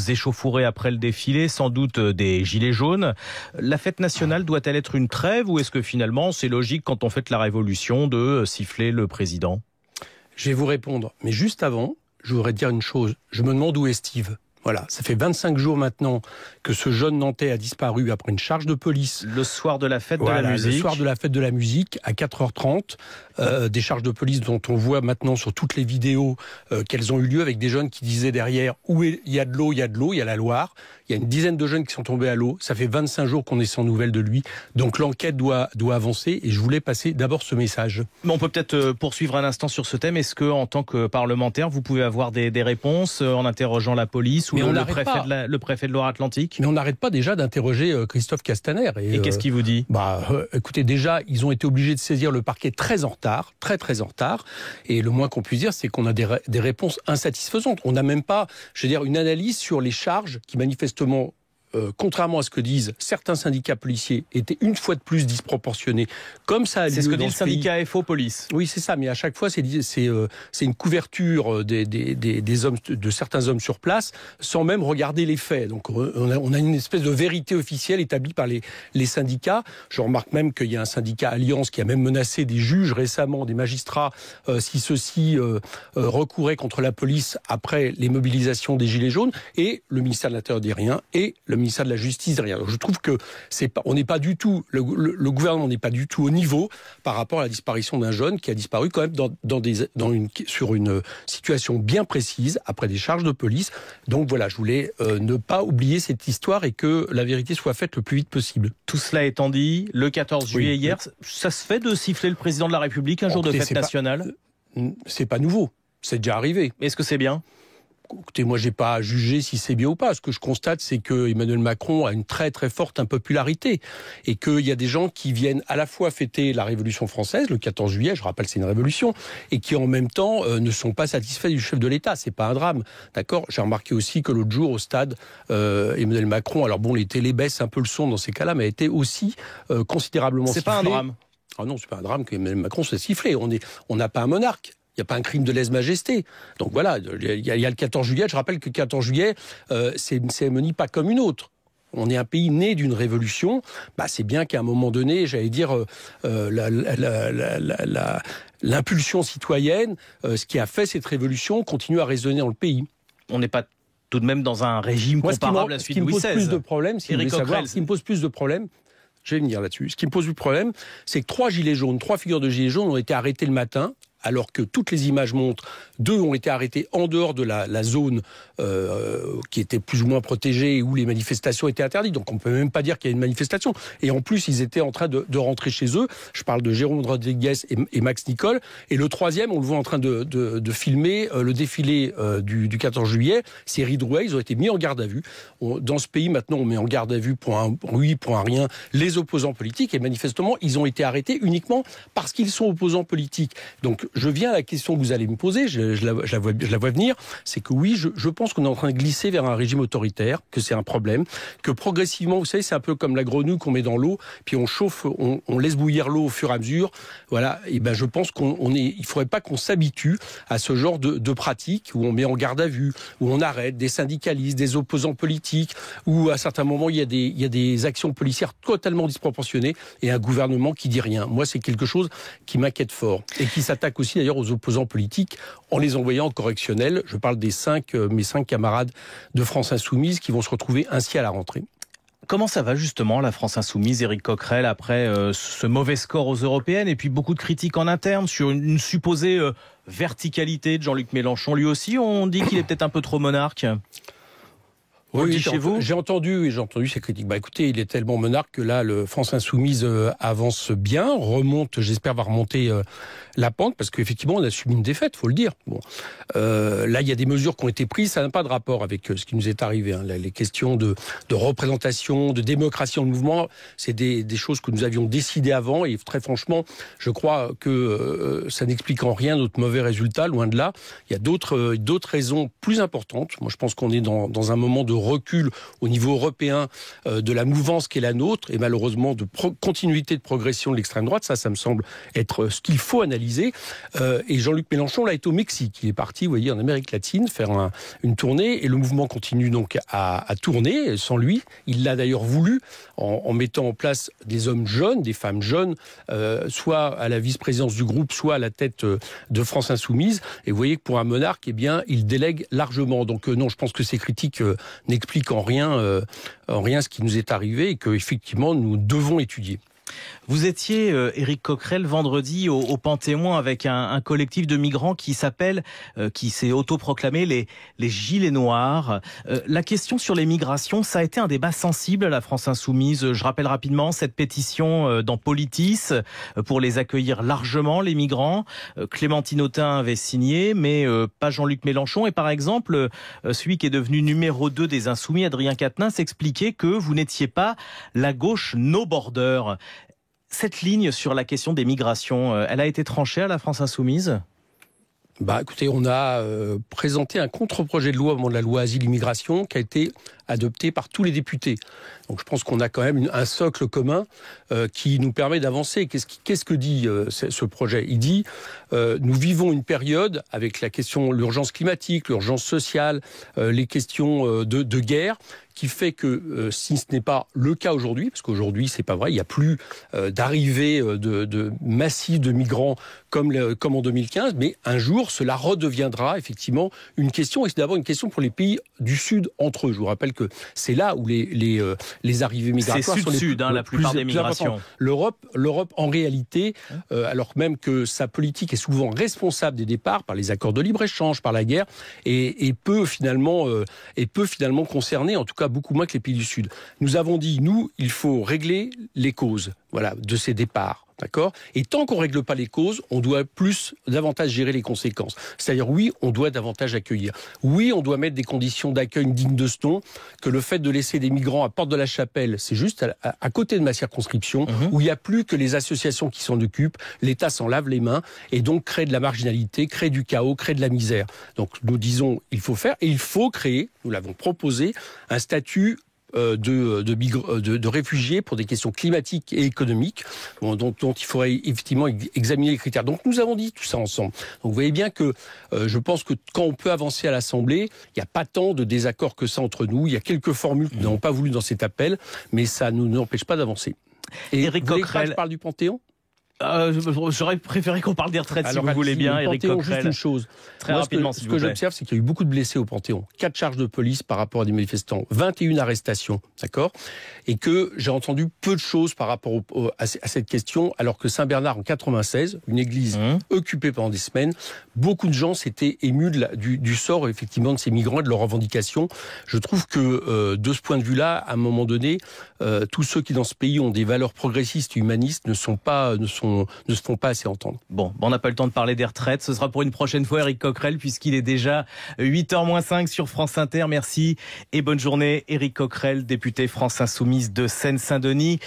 échauffourées après le défilé, sans doute des gilets jaunes. La fête nationale doit-elle être une trêve ou est-ce que finalement c'est logique quand on fête la Révolution de siffler le président ? Je vais vous répondre, mais juste avant, je voudrais dire une chose. Je me demande où est Steve. Voilà, ça fait 25 jours maintenant que ce jeune Nantais a disparu après une charge de police. Le soir de la fête de la musique. Le soir de la fête de la musique, à 4h30. Des charges de police dont on voit maintenant sur toutes les vidéos qu'elles ont eu lieu avec des jeunes qui disaient derrière où il y a de l'eau, il y a de l'eau, il y a la Loire. Il y a une dizaine de jeunes qui sont tombés à l'eau. Ça fait 25 jours qu'on est sans nouvelles de lui. Donc l'enquête doit avancer et je voulais passer d'abord ce message. Mais on peut peut-être poursuivre un instant sur ce thème. Est-ce que, en tant que parlementaire, vous pouvez avoir des réponses en interrogeant la police ou le préfet de Loire-Atlantique ? Mais on n'arrête pas déjà d'interroger Christophe Castaner. Et qu'est-ce qu'il vous dit ? Écoutez, déjà, ils ont été obligés de saisir le parquet très en retard, très en retard. Et le moins qu'on puisse dire, c'est qu'on a des réponses insatisfaisantes. On n'a même pas, une analyse sur les charges qui manifestement, contrairement à ce que disent certains syndicats policiers, étaient une fois de plus disproportionnés. Comme ça a lieu c'est ce que dit le pays. syndicat FO Police. Oui, c'est ça, mais à chaque fois, c'est une couverture des hommes, de certains hommes sur place, sans même regarder les faits. Donc on a une espèce de vérité officielle établie par les syndicats. Je remarque même qu'il y a un syndicat Alliance qui a même menacé des juges récemment, des magistrats, si ceux-ci recouraient contre la police après les mobilisations des Gilets jaunes, et le ministère de l'Intérieur dit rien, et le ministère de la Justice dit rien. Donc je trouve que on n'est pas du tout, le gouvernement n'est pas du tout au niveau par rapport à la disparition d'un jeune qui a disparu quand même sur une situation bien précise, après des charges de police. Donc voilà, je voulais ne pas oublier cette histoire et que la vérité soit faite le plus vite possible. Tout cela étant dit, le 14 juillet hier, ça se fait de siffler le président de la République un jour de fête nationale ? C'est pas nouveau, c'est déjà arrivé. Est-ce que c'est bien ? Écoutez, moi, j'ai pas à juger si c'est bien ou pas. Ce que je constate, c'est que Emmanuel Macron a une très très forte impopularité et qu'il y a des gens qui viennent à la fois fêter la Révolution française, le 14 juillet, je rappelle, c'est une révolution, et qui en même temps ne sont pas satisfaits du chef de l'État. C'est pas un drame, d'accord ? J'ai remarqué aussi que l'autre jour au stade, Emmanuel Macron, alors bon, les télés baissent un peu le son dans ces cas-là, mais a été aussi considérablement sifflé. C'est pas un drame. Ah non, c'est pas un drame qu'Emmanuel Macron se sifflé. On n'a pas un monarque. Il n'y a pas un crime de lèse-majesté. Donc voilà, il y a le 14 juillet. Je rappelle que le 14 juillet, c'est une cérémonie pas comme une autre. On est un pays né d'une révolution. C'est bien qu'à un moment donné, l'impulsion citoyenne, ce qui a fait cette révolution, continue à résonner dans le pays. On n'est pas tout de même dans un régime comparable à celui de Louis XVI. Ce qui me pose plus de problèmes, je vais venir là-dessus. Ce qui me pose plus de problème, c'est que 3 figures de gilets jaunes ont été arrêtées le matin, alors que toutes les images montrent, 2 ont été arrêtés en dehors de la zone qui était plus ou moins protégée, où les manifestations étaient interdites. Donc on ne peut même pas dire qu'il y a une manifestation. Et en plus, ils étaient en train de rentrer chez eux. Je parle de Jérôme Rodriguez et Max Nicole. Et le 3e, on le voit en train de filmer le défilé du 14 juillet. C'est Ridrouet, ils ont été mis en garde à vue. Dans ce pays, maintenant, on met en garde à vue pour un oui, pour un rien, les opposants politiques. Et manifestement, ils ont été arrêtés uniquement parce qu'ils sont opposants politiques. Donc je viens à la question que vous allez me poser, je la vois venir, c'est que oui, je pense qu'on est en train de glisser vers un régime autoritaire, que c'est un problème, que progressivement, vous savez, c'est un peu comme la grenouille qu'on met dans l'eau, puis on chauffe, on laisse bouillir l'eau au fur et à mesure, voilà, et je pense il faudrait pas qu'on s'habitue à ce genre de pratique où on met en garde à vue, où on arrête des syndicalistes, des opposants politiques, où à certains moments il y a des actions policières totalement disproportionnées et un gouvernement qui dit rien. Moi, c'est quelque chose qui m'inquiète fort et qui s'attaque aussi d'ailleurs aux opposants politiques en les envoyant en correctionnel. Je parle des mes 5 camarades de France Insoumise qui vont se retrouver ainsi à la rentrée. Comment ça va justement la France Insoumise, Éric Coquerel, après ce mauvais score aux européennes et puis beaucoup de critiques en interne sur une supposée verticalité de Jean-Luc Mélenchon. Lui aussi, on dit qu'il est peut-être un peu trop monarque. Oui, j'ai entendu ces critiques. Écoutez, il est tellement monarque que là, le France Insoumise avance bien, j'espère va remonter la pente, parce qu'effectivement, on a subi une défaite, faut le dire. Bon, là, il y a des mesures qui ont été prises, ça n'a pas de rapport avec ce qui nous est arrivé. Les questions de représentation, de démocratie en mouvement, c'est des choses que nous avions décidées avant, et très franchement, je crois que ça n'explique en rien notre mauvais résultat, loin de là. Il y a d'autres raisons plus importantes. Moi, je pense qu'on est dans un moment de recul au niveau européen de la mouvance qui est la nôtre, et malheureusement de continuité de progression de l'extrême droite. Ça me semble être ce qu'il faut analyser. Et Jean-Luc Mélenchon là est au Mexique. Il est parti, vous voyez, en Amérique latine faire une tournée, et le mouvement continue donc à tourner sans lui. Il l'a d'ailleurs voulu en mettant en place des hommes jeunes, des femmes jeunes, soit à la vice-présidence du groupe, soit à la tête de France Insoumise. Et vous voyez que pour un monarque, eh bien, il délègue largement. Donc non, je pense que ces critiques n'expliquent en rien ce qui nous est arrivé et qu'effectivement, nous devons étudier. Vous étiez, Éric Coquerel, vendredi au Panthéon avec un collectif de migrants qui s'est autoproclamé les Gilets Noirs. La question sur les migrations, ça a été un débat sensible à la France Insoumise. Je rappelle rapidement cette pétition dans Politis pour les accueillir largement, les migrants. Clémentine Autain avait signé, mais pas Jean-Luc Mélenchon. Et par exemple, celui qui est devenu numéro 2 des Insoumis, Adrien Quatennens, expliquait que vous n'étiez pas la gauche no border. Cette ligne sur la question des migrations, elle a été tranchée à la France Insoumise ? Écoutez, on a présenté un contre-projet de loi au moment de la loi Asile-Immigration qui a été adopté par tous les députés. Donc je pense qu'on a quand même un socle commun qui nous permet d'avancer. Qu'est-ce que dit ce projet ? Il dit nous vivons une période avec l'urgence climatique, l'urgence sociale, les questions de guerre, qui fait que si ce n'est pas le cas aujourd'hui, parce qu'aujourd'hui c'est pas vrai, il n'y a plus d'arrivée de massifs de migrants comme en 2015, mais un jour cela redeviendra effectivement une question, et c'est d'abord une question pour les pays du Sud entre eux. Je vous rappelle que c'est là où les arrivées migratoires c'est sont sud-sud, la plupart des migrations. L'Europe en réalité, alors même que sa politique est souvent responsable des départs par les accords de libre-échange, par la guerre, et peut finalement concerner, en tout cas beaucoup moins que les pays du Sud. Nous avons dit, il faut régler les causes, de ces départs. D'accord ? Et tant qu'on ne règle pas les causes, on doit davantage gérer les conséquences. C'est-à-dire, oui, on doit davantage accueillir. Oui, on doit mettre des conditions d'accueil dignes de ce nom, que le fait de laisser des migrants à Porte de la Chapelle, c'est juste à côté de ma circonscription, où il n'y a plus que les associations qui s'en occupent, l'État s'en lave les mains, et donc crée de la marginalité, crée du chaos, crée de la misère. Donc nous disons, il faut faire, et il faut créer, nous l'avons proposé, un statut de réfugiés pour des questions climatiques et économiques, dont il faudrait effectivement examiner les critères. Donc nous avons dit tout ça ensemble. Donc vous voyez bien que je pense que quand on peut avancer à l'Assemblée, il n'y a pas tant de désaccords que ça entre nous. Il y a quelques formules que nous n'avons pas voulu dans cet appel, mais ça ne nous empêche pas d'avancer. Et Éric Coquerel, je parle du Panthéon ? J'aurais préféré qu'on parle des retraites. Alors, si vous voulez bien, Éric Coquerel. Juste une chose. Très rapidement, ce que j'observe, c'est qu'il y a eu beaucoup de blessés au Panthéon. 4 charges de police par rapport à des manifestants. 21 arrestations. D'accord ? Et que j'ai entendu peu de choses par rapport à cette question, alors que Saint-Bernard, en 96, une église occupée pendant des semaines, beaucoup de gens s'étaient émus du sort, effectivement, de ces migrants et de leurs revendications. Je trouve que, de ce point de vue-là, à un moment donné, tous ceux qui, dans ce pays, ont des valeurs progressistes et humanistes ne se font pas assez entendre. Bon, on n'a pas le temps de parler des retraites. Ce sera pour une prochaine fois, Éric Coquerel, puisqu'il est déjà 8h-5 sur France Inter. Merci et bonne journée. Éric Coquerel, député France Insoumise de Seine-Saint-Denis.